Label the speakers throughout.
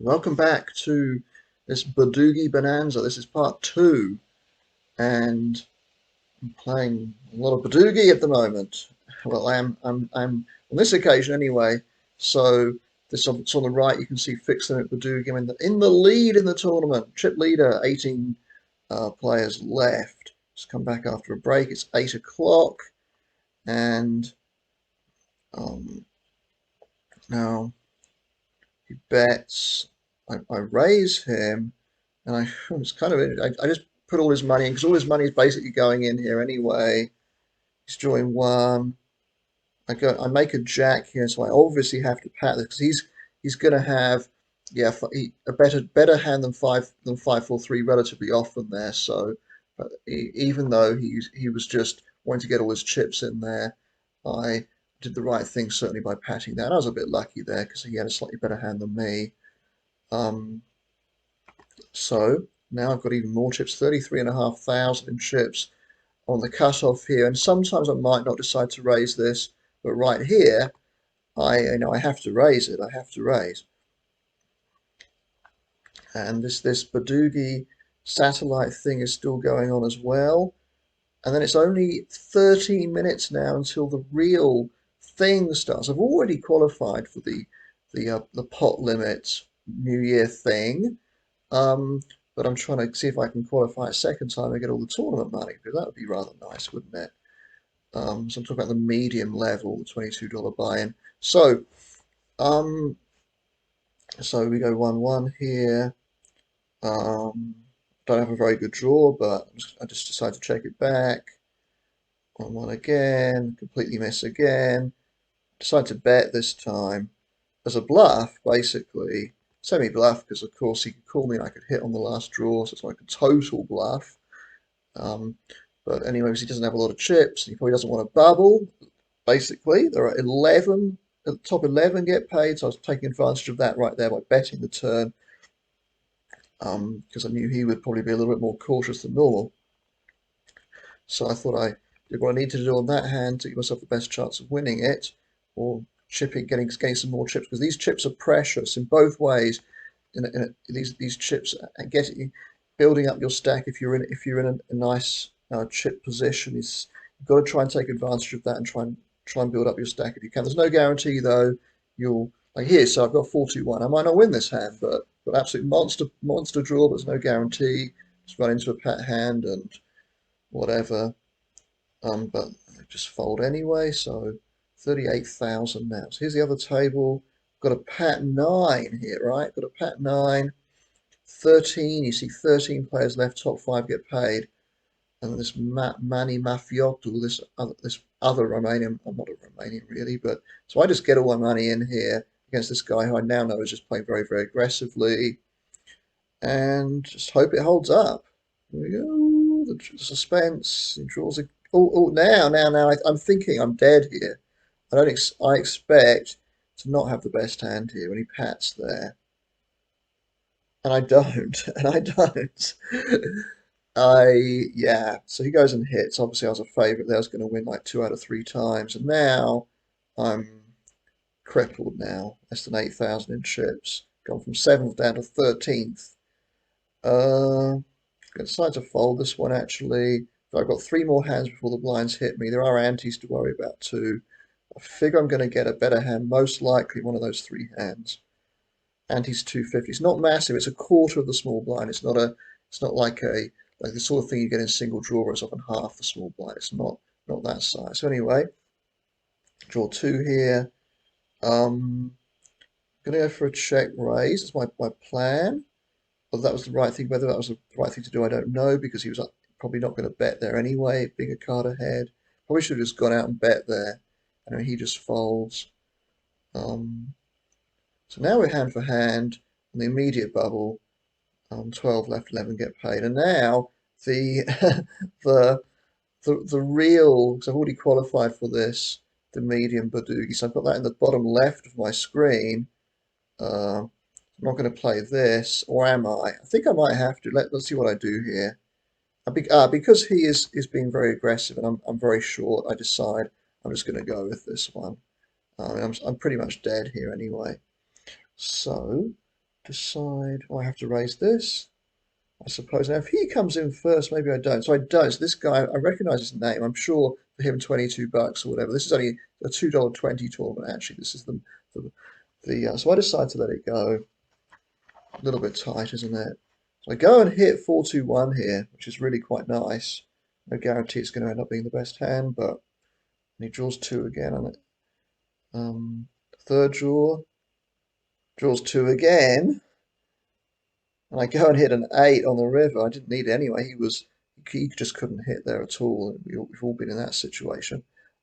Speaker 1: Welcome back to this Badugi bonanza. This is part two, and I'm playing a lot of Badugi at the moment. Well, I'm on this occasion anyway. So this it's on the right. You can see fixed limit Badugi. I'm in the lead in the tournament. Chip leader, 18 players left. Just come back after a break. It's 8 o'clock, and um, now he bets. I raise him. And it's kind of I just put all his money in because all his money is basically going in here anyway. He's drawing one. I make a jack here, so I obviously have to pat this because he's going to have a better hand than 5 4 3 relatively often there. So, but even though he was just wanting to get all his chips in there, I did the right thing certainly by patting that. I was a bit lucky there because he had a slightly better hand than me. Um, So now I've got even more chips, 33,500 in chips on the cutoff here. And sometimes I might not decide to raise this, but right here, I have to raise it. I have to raise. And this Badugi satellite thing is still going on as well. And then it's only 13 minutes now until the real thing starts. I've already qualified for the pot limit New Year thing. Um, but I'm trying to see if I can qualify a second time and get all the tournament money, because that would be rather nice, wouldn't it? So I'm talking about the medium level, the $22 buy-in. Um, so we go 1-1 here. Don't have a very good draw, but I just decide to check it back. 1-1 again, completely miss again. Decide to bet this time as a bluff, basically. Semi-bluff, because of course he could call me and I could hit on the last draw, so it's like a total bluff. Um, but anyways, he doesn't have a lot of chips. He probably doesn't want to bubble. Basically, there are 11, the top 11 get paid, so I was taking advantage of that right there by betting the turn, because I knew he would probably be a little bit more cautious than normal. So I thought I did what I needed to do on that hand to give myself the best chance of winning it, or chipping, getting some more chips, because these chips are precious in both ways. These chips getting building up your stack if you're in a nice chip position is you've got to try and take advantage of that and try and build up your stack if you can. There's no guarantee though you'll like here. So I've got 4-2-1. I might not win this hand, but absolute monster draw. But there's no guarantee. Just run into a pat hand and whatever. But I just fold anyway. So 38,000 now. So here's the other table. Got a pat nine here, right? Got a pat nine. 13, you see 13 players left, top five get paid. And this Manny Mafiotu, this other Romanian, I'm not a Romanian really, but so I just get all my money in here against this guy who I now know is just playing very, very aggressively and just hope it holds up. There we go, the suspense, he draws a, now, I'm thinking I'm dead here. I expect to not have the best hand here when he pats there. And I don't, and I don't. Yeah. So he goes and hits. Obviously, I was a favourite there. I was going to win like 2 out of 3 times, and now I'm crippled. Now less than 8,000 in chips. Gone from seventh down to 13th. I decided to fold this one actually. I've got 3 more hands before the blinds hit me. There are antes to worry about too. I figure I'm going to get a better hand, most likely one of those 3 hands. Ante's 250. It's not massive. It's a quarter of the small blind. It's not a. It's not like the sort of thing you get in single draw where it's often half the small blind. It's not that size. So anyway, draw 2 here. Gonna go for a check raise. That's my plan. Whether that was the right thing, whether that was the right thing to do, I don't know because he was probably not going to bet there anyway, being a card ahead. Probably should have just gone out and bet there. And then he just folds. Um, so now we're hand for hand on the immediate bubble. 12 left, 11 get paid. And now the the the real, because I've already qualified for this, the medium Badugi. So I've got that in the bottom left of my screen. I'm not going to play this, or am I? I think I might have to. Let's see what I do here. Because he is being very aggressive and I'm very short, I decide I'm just going to go with this one. I'm pretty much dead here anyway. So decide. Oh, I have to raise this, I suppose. Now, if he comes in first, maybe I don't. So I don't. So this guy, I recognize his name. I'm sure for him, $22 or whatever. This is only a $2.20 tournament. Actually, this is the. So I decide to let it go. A little bit tight, isn't it? So I go and hit 4-2-1 here, which is really quite nice. No guarantee it's going to end up being the best hand, but he draws two again on it. Third draws two again, and I go and hit an 8 on the river. I didn't need it anyway. He just couldn't hit there at all. We've all been in that situation.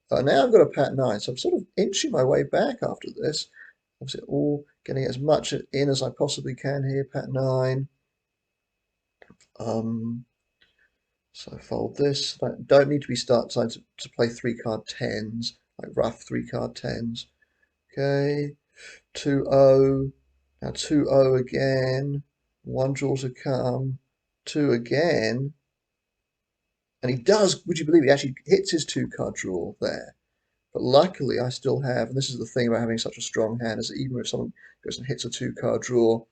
Speaker 1: Now I've got a pat 9, so I'm sort of inching my way back after this. Obviously, all getting as much in as I possibly can here. Pat 9. Um, so fold this. Don't need to be starting to play 3-card 10s, like rough 3-card 10s. Okay, 2-0. Now 2-0 again. One draw to come. 2 again. And he does, would you believe, he actually hits his 2-card draw there. But luckily, I still have, and this is the thing about having such a strong hand, is that even if someone goes and hits a 2-card draw,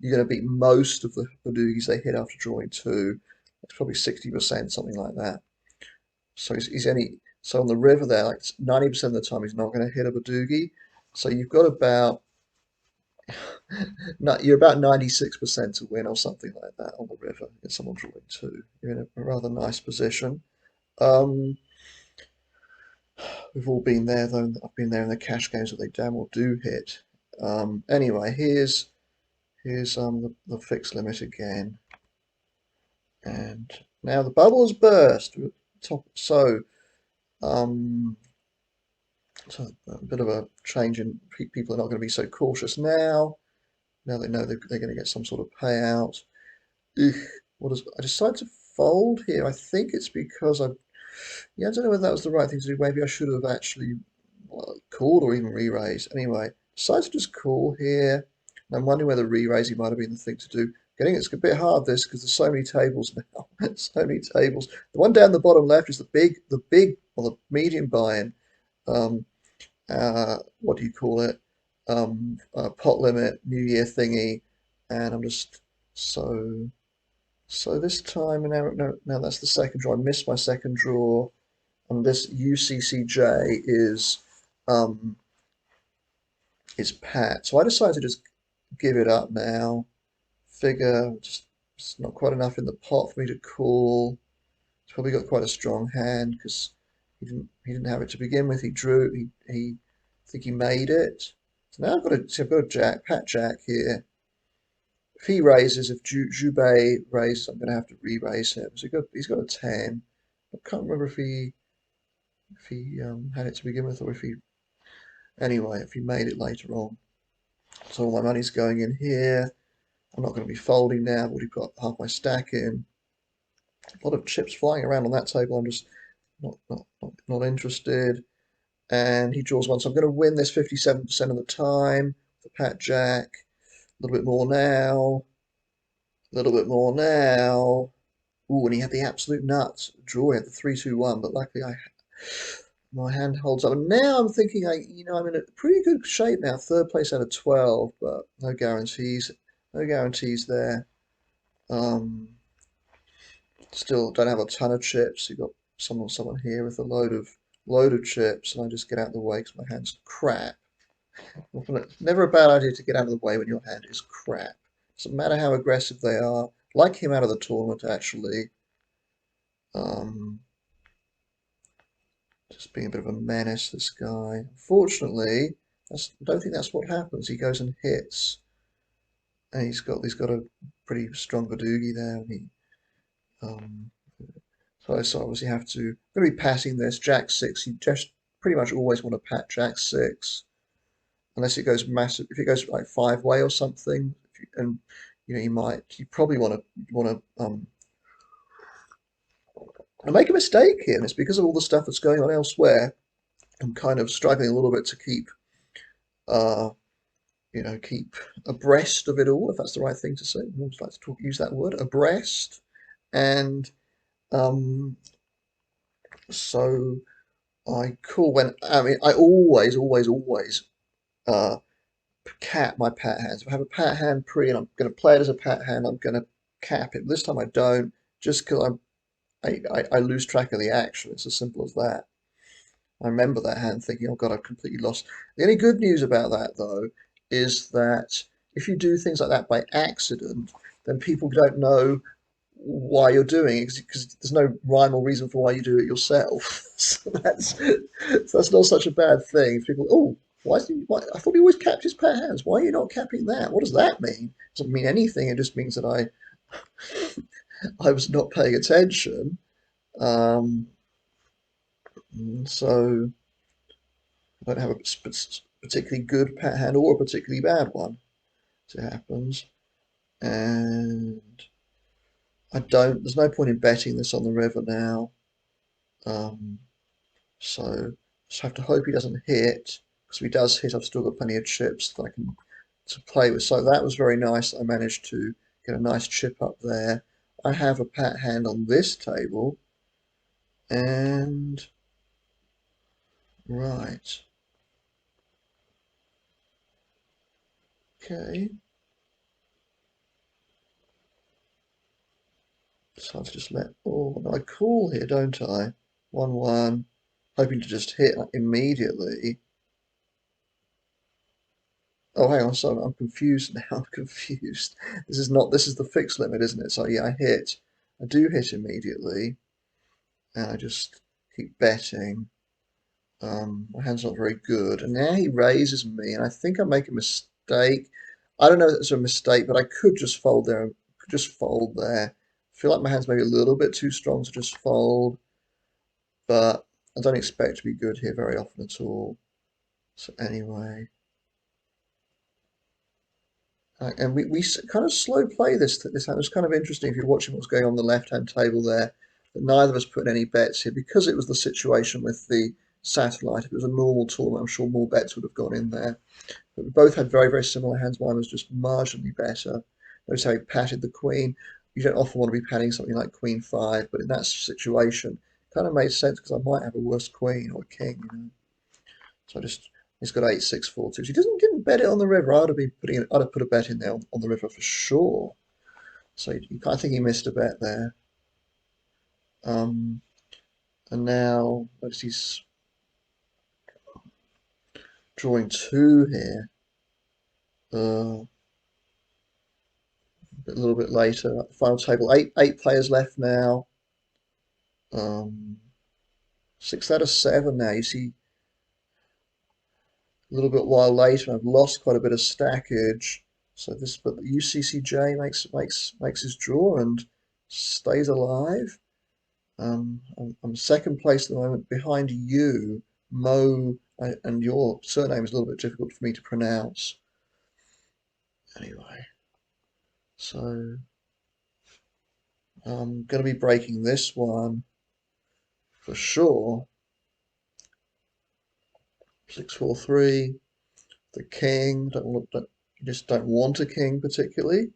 Speaker 1: you're going to beat most of the Badugis they hit after drawing 2. It's probably 60%, something like that. So he's only, so on the river there, like 90% of the time, he's not going to hit a Badugi. So you've got about, you're about 96% to win or something like that on the river against someone drawing 2. You're in a rather nice position. Um, we've all been there though. I've been there in the cash games that they damn well do hit. Anyway, here's the fixed limit again, and now the bubble has burst. So um, so a bit of a change in people are not going to be so cautious now. Now they know they're going to get some sort of payout. Ugh, I decided to fold here? I think it's because yeah, I don't know whether that was the right thing to do. Maybe I should have actually called or even re-raised. Anyway, decided to just call here. And I'm wondering whether re-raising might have been the thing to do. It's a bit hard this because there's so many tables now. So many tables. The one down the bottom left is the big or the medium buy-in. Um, what do you call it? Pot limit, New Year thingy, and I'm just so. So this time, now that's the second draw. I missed my second draw, and this UCCJ um, is Pat. So I decided to just give it up now. Figure just it's not quite enough in the pot for me to call. He's probably got quite a strong hand because he didn't have it to begin with. He drew. He I think he made it. So now I've got a jack, Pat Jack here. If he raises, if Jubei raises, I'm going to have to re-raise him. So he's got a 10. I can't remember if he had it to begin with or if he anyway if he made it later on. So all my money's going in here. I'm not going to be folding now. I've already got half my stack in. A lot of chips flying around on that table. I'm just not interested. And he draws one, so I'm going to win this 57% of the time. The Pat Jack. A little bit more now. A little bit more now. Ooh, and he had the absolute nuts draw. He had the 3-2-1, but luckily my hand holds up. And now I'm thinking, I'm in a pretty good shape now. Third place out of 12, but no guarantees. No guarantees there. Still don't have a ton of chips. You've got someone here with a load of chips, and I just get out of the way because my hand's crap. Never a bad idea to get out of the way when your hand is crap. Doesn't matter how aggressive they are. Like him out of the tournament, actually. Um, just being a bit of a menace, this guy. Unfortunately, I don't think that's what happens. He goes and hits, and he's got a pretty strong Badugi there, and um, so I obviously have to. I'm going to be patting this Jack 6. You just pretty much always want to pat Jack 6, unless it goes massive. If it goes like 5-way or something, and you probably want to make a mistake here, and it's because of all the stuff that's going on elsewhere. I'm kind of struggling a little bit to uh, keep abreast of it all, if that's the right thing to say. I always like to use that word, abreast. And um, so I always uh, cap my pat hands. If I have a pat hand pre and I'm going to play it as a pat hand, I'm going to cap it. This time I don't, just because I lose track of the action. It's as simple as that. I remember that hand thinking, oh God, I've completely lost. The only good news about that, though, is that if you do things like that by accident, then people don't know why you're doing it because there's no rhyme or reason for why you do it yourself. So that's not such a bad thing. People, oh, why, I thought he always capped his pat hands. Why are you not capping that? What does that mean? It doesn't mean anything. It just means that I was not paying attention. Um, so I don't have a particularly good pat hand or a particularly bad one. So it happens, and I don't. There's no point in betting this on the river now. Um, So just have to hope he doesn't hit, because if he does hit, I've still got plenty of chips that I can to play with. So that was very nice. I managed to get a nice chip up there. I have a pat hand on this table, and right, okay. So I've just let. Oh, no, I call here, don't I? 1-1, hoping to just hit immediately. Oh, hang on, so I'm confused now. I'm confused. This is not, this is the fixed limit, isn't it? So yeah, I hit. I do hit immediately, and I just keep betting. My hand's not very good, and now he raises me, and I think I make a mistake. I don't know if it's a mistake, but I could just fold there. Could just fold there. I feel like my hand's maybe a little bit too strong to just fold, but I don't expect to be good here very often at all. So anyway. And we kind of slow play this hand. It's kind of interesting if you're watching what's going on the left hand table there. But neither of us put in any bets here because it was the situation with the satellite. If it was a normal tournament, I'm sure more bets would have gone in there. But we both had very, very similar hands. Mine was just marginally better. Notice how he patted the queen. You don't often want to be patting something like queen five, but in that situation, it kind of made sense because I might have a worse queen or a king, you know. So I just he's got 8-6-4-2. So he didn't bet it on the river. I'd have put a bet in there on the river for sure. So I think he missed a bet there. Um, and now notice he's drawing two here. A little bit later, final table. Eight players left now. Um, 6 out of 7 now. You see a little bit while later, I've lost quite a bit of stackage. So this, but UCCJ makes his draw and stays alive. I'm second place at the moment behind you, Mo, and your surname is a little bit difficult for me to pronounce. Anyway, so I'm going to be breaking this one for sure. 6-4-3. The king. You just don't want a king particularly.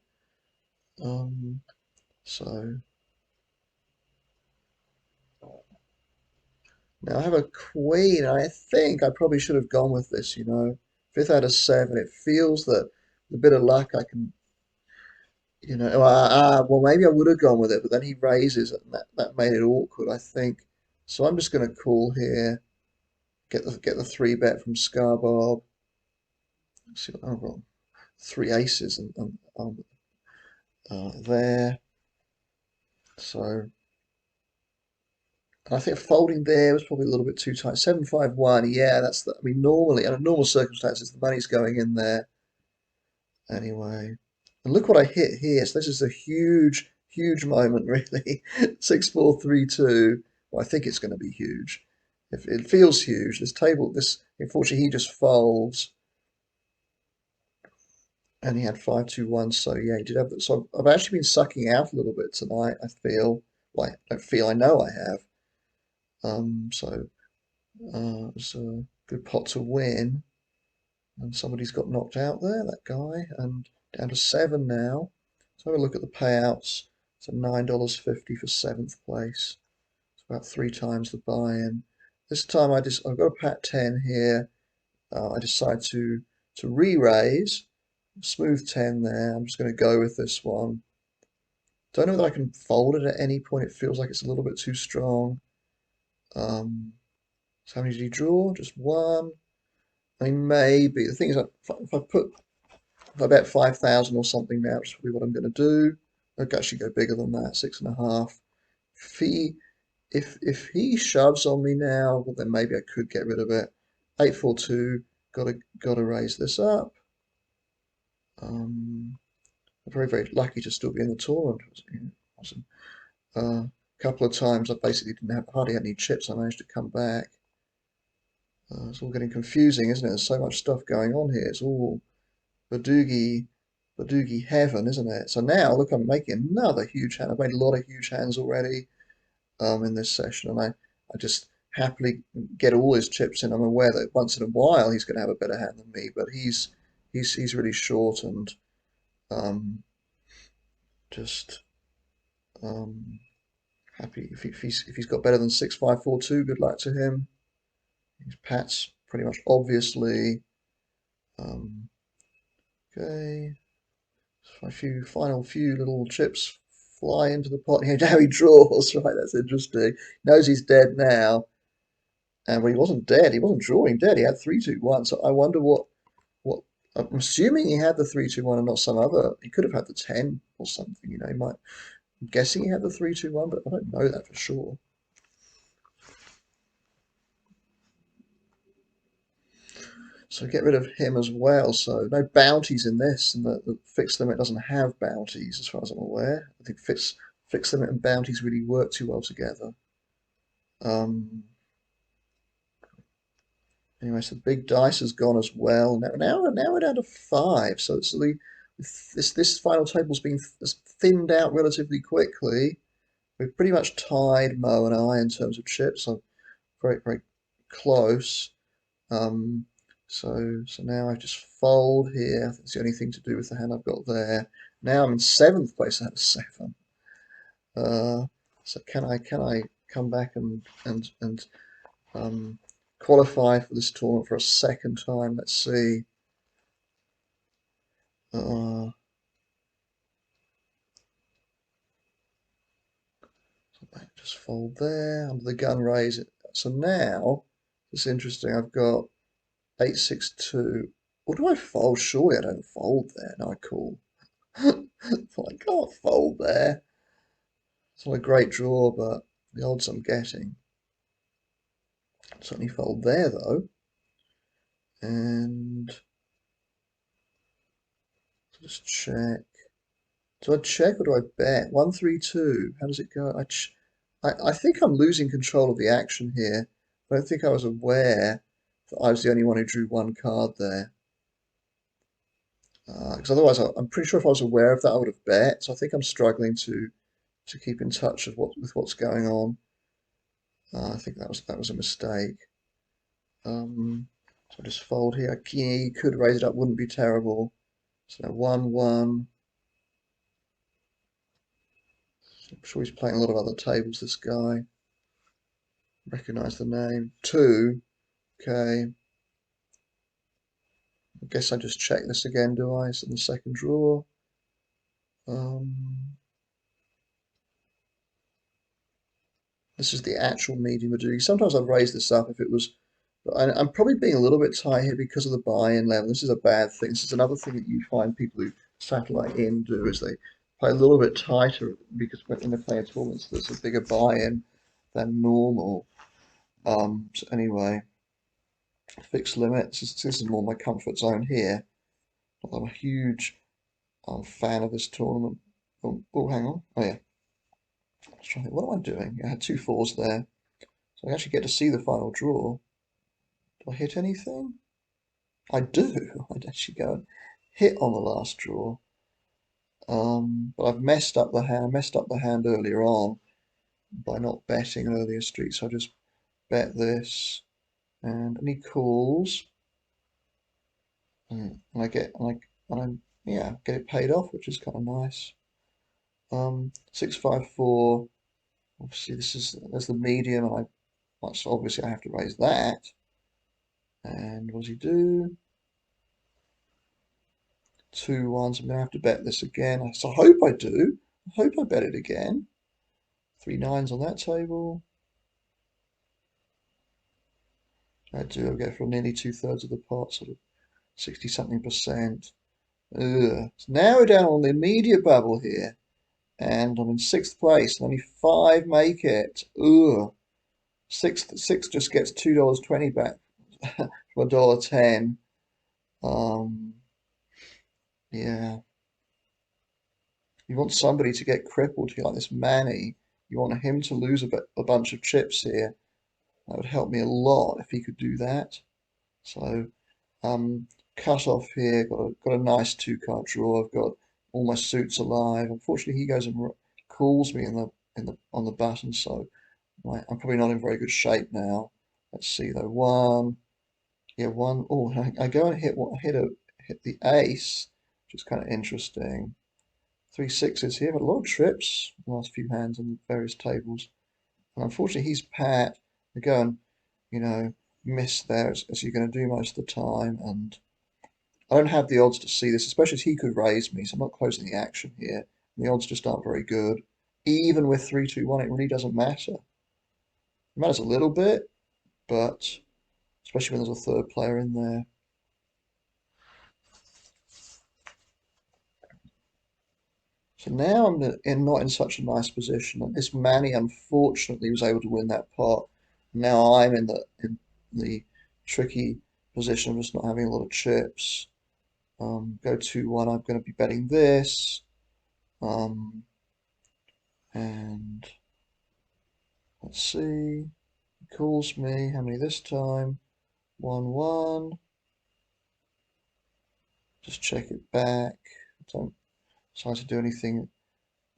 Speaker 1: So now I have a queen. I think I probably should have gone with this, you know. 5 out of 7. It feels that with a bit of luck I can, you know. Well, maybe I would have gone with it, but then he raises it, and that made it awkward, I think. So I'm just going to call here. Get the 3 bet from Scarbob. Let's see what I've got. 3 aces and there. So I think folding there was probably a little bit too tight. 7-5-1. Yeah, that's the. I mean, normally under normal circumstances, the money's going in there anyway. And look what I hit here. So this is a huge, huge moment, really. 6-4-3-2. Well, I think it's going to be huge. If it feels huge, this unfortunately he just folds, and he had 5-2-1. So yeah, he did have that. So I've actually been sucking out a little bit tonight. I feel. Well, I don't feel. I know I have. So it was a good pot to win. And somebody's got knocked out there, that guy, and down to 7 now. So have a look at the payouts. So $9.50 for 7th place. It's about 3 times the buy-in. This time I've got a pat 10 here. I decide to to re-raise. Smooth 10 there. I'm just going to go with this one. Don't know that I can fold it at any point. It feels like it's a little bit too strong. So how many did he draw? Just one. I mean, maybe. The thing is, if I bet 5,000 or something now, which is probably what I'm going to do. I could actually go bigger than that, 6.5. If he, if he shoves on me now, well, then maybe I could get rid of it. 842. Gotta raise this up. I'm very lucky to still be in the tournament. Awesome. A couple of times I basically didn't have hardly any chips. I managed to come back. It's all getting confusing, isn't it? There's so much stuff going on here. It's all Badugi heaven, isn't it? So now, look, I'm making another huge hand. I've made a lot of huge hands already in this session, and I just happily get all his chips in. I'm aware that once in a while he's going to have a better hand than me, but he's really short and um, just um, happy if he's got better than 6-5-4-2. Good luck to him. Pat's pretty much obviously. Um, okay, so a few little chips fly into the pot. Now he draws. Right, that's interesting. Knows he's dead now, and well, he wasn't dead. He wasn't drawing dead. He had 3-2-1. So I wonder what. I'm assuming he had the 3-2-1 and not some other. He could have had the 10 or something. He might. I'm guessing he had the 3-2-1, but I don't know that for sure. So get rid of him as well. So no bounties in this, and the fixed limit doesn't have bounties as far as I'm aware. I think fixed limit and bounties really work too well together. Um, anyway, so the big dice has gone as well. Now we're down to 5. So this final table's been thinned out relatively quickly. We've pretty much tied Mo and I in terms of chips. So very close. Um, so now I just fold here. That's the only thing to do with the hand I've got there. Now I'm in 7th place out of 7. So can I come back and qualify for this tournament for a second time? Let's see. Uh, just fold there under the gun, raise it. So now it's interesting. I've got 8-6-2. Or do I fold? Surely I don't fold there. No, I call. So I can't fold there. It's not a great draw, but the odds I'm getting. Certainly fold there though. And just check. Do I check or do I bet? 1-3-2. How does it go? I think I'm losing control of the action here. I don't think I was aware that I was the only one who drew one card there. Because otherwise, I'm pretty sure if I was aware of that, I would have bet. So I think I'm struggling to keep in touch with what's going on. I think that was a mistake. So I just fold here. He could raise it up, wouldn't be terrible. So now 1-1. I'm sure he's playing a lot of other tables, this guy. Recognize the name. 2. Okay. I guess I just check this again, do I? It's in the second drawer. This is the actual medium Badugi. Sometimes I'd raise this up if it was, but I'm probably being a little bit tight here because of the buy-in level. This is a bad thing. This is another thing that you find people who satellite in do is they play a little bit tighter because when they're playing tournaments, there's a bigger buy-in than normal. So anyway, fixed limits. This is more my comfort zone here. I'm a huge fan of this tournament. Hang on. Oh yeah. Let's try it. What am I doing? I had 2 4s there. So I actually get to see the final draw. Do I hit anything? I do. I'd actually go and hit on the last draw. But I've messed up the hand. I messed up the hand earlier on by not betting earlier street. So I just bet this, and he calls, and I get yeah, get it paid off, which is kind of nice. 6-5-4. Obviously, there's the medium, and obviously I have to raise that. And what does he do? 2 1s. I'm going to have to bet this again. So I hope I do. I hope I bet it again. 3 9s on that table. I do. I get for nearly 2/3 of the pot, sort of 60 something percent. Ugh. So now we're down on the immediate bubble here, and I'm in 6th place. And only 5 make it. Ugh. Six just gets $2.20 back for $1.10. Yeah. You want somebody to get crippled here, like this Manny. You want him to lose a bunch of chips here. That would help me a lot if he could do that. So, cut off here. Got a nice 2-card draw. I've got all my suits alive. Unfortunately, he goes and calls me on the button. So, I'm probably not in very good shape now. Let's see though. One, yeah, one. Oh, I go and hit the ace, which is kind of interesting. 3 6s here, but a lot of trips the last few hands on various tables. And unfortunately, he's pat. I go and, miss there as you're going to do most of the time. And I don't have the odds to see this, especially as he could raise me, so I'm not closing the action here. And the odds just aren't very good. Even with 3 2 1, it really doesn't matter. It matters a little bit, but especially when there's a third player in there. So now I'm not in such a nice position. And this Manny unfortunately was able to win that pot. Now I'm in the tricky position of just not having a lot of chips. Go 2 1. I'm going to be betting this. And let's see. He calls me. How many this time? 1 1. Just check it back. Don't decide to do anything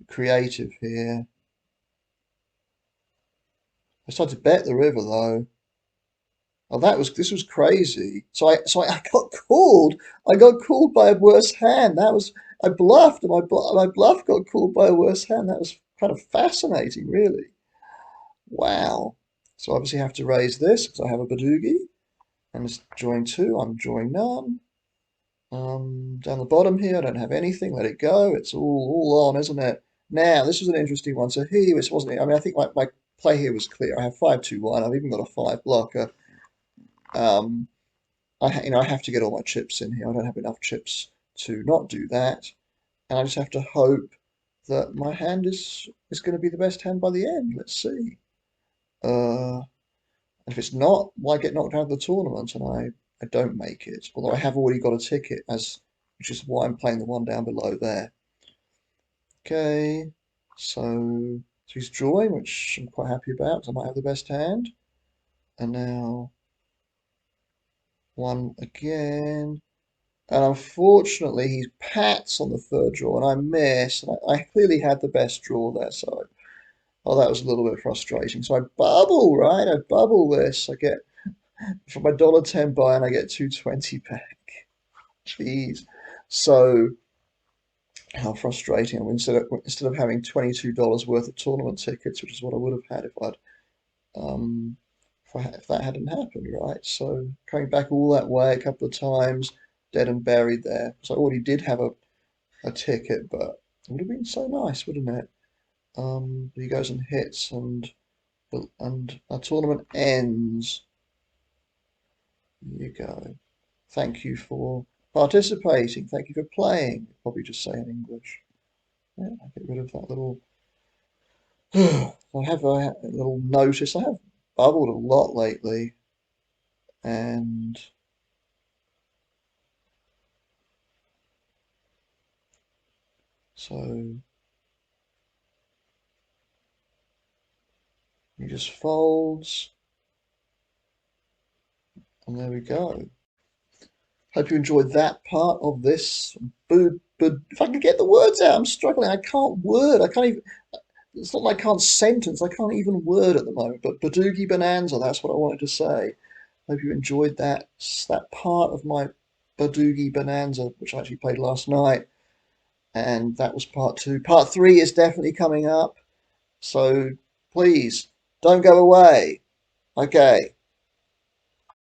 Speaker 1: creative here. I started to bet the river though. Oh, this was crazy. So I got called. I got called by a worse hand. I bluffed, and my bluff got called by a worse hand. That was kind of fascinating, really. Wow. So obviously I have to raise this because I have a Badugi, and it's drawing 2. I'm drawing none. Down the bottom here, I don't have anything. Let it go. It's all on, isn't it? Now this was an interesting one. So here, this wasn't. I mean, I think my play here was clear. I have 5 2 1. I've even got a 5 blocker. I have to get all my chips in here. I don't have enough chips to not do that, and I just have to hope that my hand is going to be the best hand by the end. Let's see. And if it's not, well, I get knocked out of the tournament, and I don't make it. Although I have already got a ticket, which is why I'm playing the one down below there. Okay, so he's drawing, which I'm quite happy about because I might have the best hand. And now one again. And unfortunately, he pats on the third draw, and I miss. And I clearly had the best draw there, so that was a little bit frustrating. So I bubble, right? I bubble this. I get for my $1.10 buy, and I get 2.20 back. Jeez. So how frustrating! Instead of having $22 worth of tournament tickets, which is what I would have had um if that hadn't happened, right? So coming back all that way a couple of times, dead and buried there. So I already did have a ticket, but it would have been so nice, wouldn't it? He goes and hits, and our tournament ends. There you go. Thank you for participating. Thank you for playing. Probably just say in English. Yeah, I'll get rid of that little. I have a little notice. I have bubbled a lot lately, and so he just folds, and there we go. Hope you enjoyed that part of this. But if I can get the words out, I'm struggling. I can't word. I can't even. It's not like I can't sentence. I can't even word at the moment. But Badugi Bonanza, that's what I wanted to say. Hope you enjoyed that part of my Badugi Bonanza, which I actually played last night. And that was part 2. Part 3 is definitely coming up. So please don't go away. Okay.